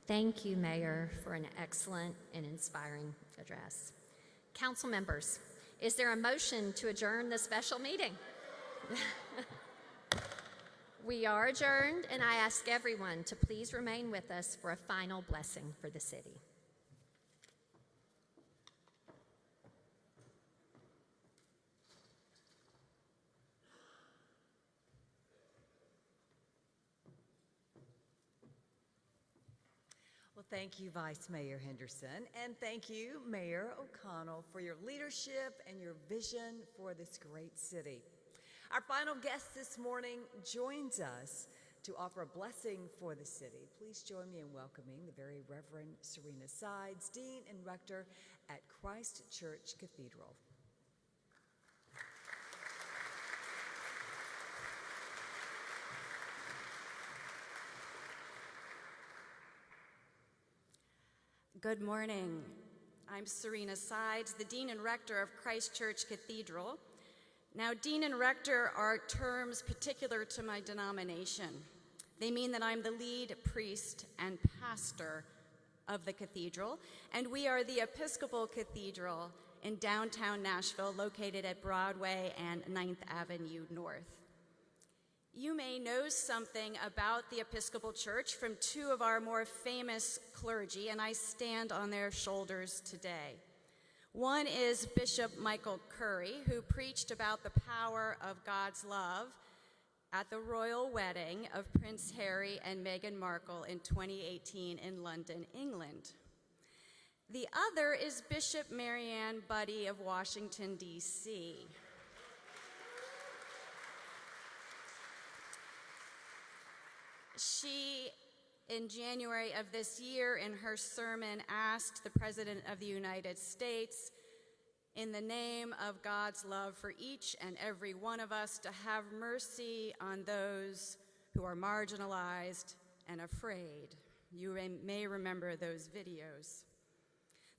S6: Thank you, Mayor, for an excellent and inspiring address. Council members, is there a motion to adjourn the special meeting? We are adjourned, and I ask everyone to please remain with us for a final blessing for the city.
S2: Well, thank you, Vice Mayor Henderson, and thank you, Mayor O'Connell, for your leadership and your vision for this great city. Our final guest this morning joins us to offer a blessing for the city. Please join me in welcoming the very Reverend Serena Sides, Dean and Rector at Christ Church Cathedral.
S8: Good morning. I'm Serena Sides, the Dean and Rector of Christ Church Cathedral. Now, Dean and Rector are terms particular to my denomination. They mean that I'm the lead priest and pastor of the cathedral, and we are the Episcopal Cathedral in downtown Nashville, located at Broadway and 9th Avenue North. You may know something about the Episcopal Church from two of our more famous clergy, and I stand on their shoulders today. One is Bishop Michael Curry, who preached about the power of God's love at the royal wedding of Prince Harry and Meghan Markle in 2018 in London, England. The other is Bishop Marianne Buddy of Washington, D.C. She, in January of this year, in her sermon, asked the President of the United States, in the name of God's love for each and every one of us, to have mercy on those who are marginalized and afraid. You may remember those videos.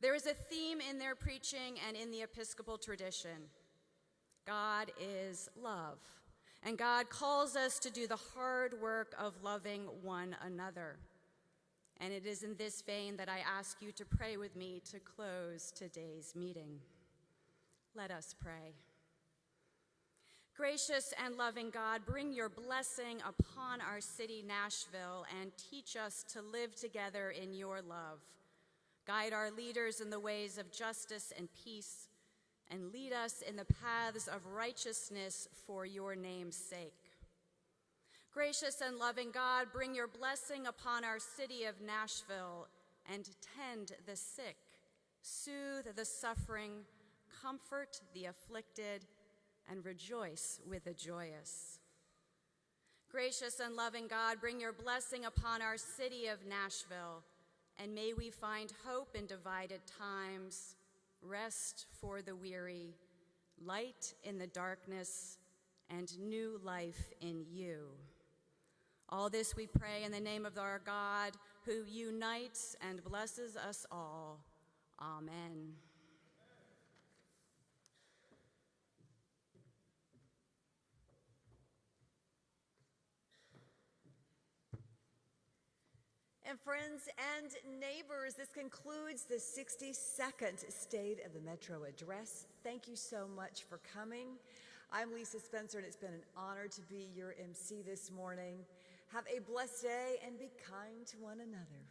S8: There is a theme in their preaching and in the Episcopal tradition. God is love. And God calls us to do the hard work of loving one another. And it is in this vein that I ask you to pray with me to close today's meeting. Let us pray. Gracious and loving God, bring your blessing upon our city, Nashville, and teach us to live together in your love. Guide our leaders in the ways of justice and peace, and lead us in the paths of righteousness for your name's sake. Gracious and loving God, bring your blessing upon our city of Nashville and tend the sick, soothe the suffering, comfort the afflicted, and rejoice with the joyous. Gracious and loving God, bring your blessing upon our city of Nashville, and may we find hope in divided times, rest for the weary, light in the darkness, and new life in you. All this we pray in the name of our God, who unites and blesses us all. Amen.
S2: And friends and neighbors, this concludes the 62nd State of the Metro Address. Thank you so much for coming. I'm Lisa Spencer, and it's been an honor to be your MC this morning. Have a blessed day and be kind to one another.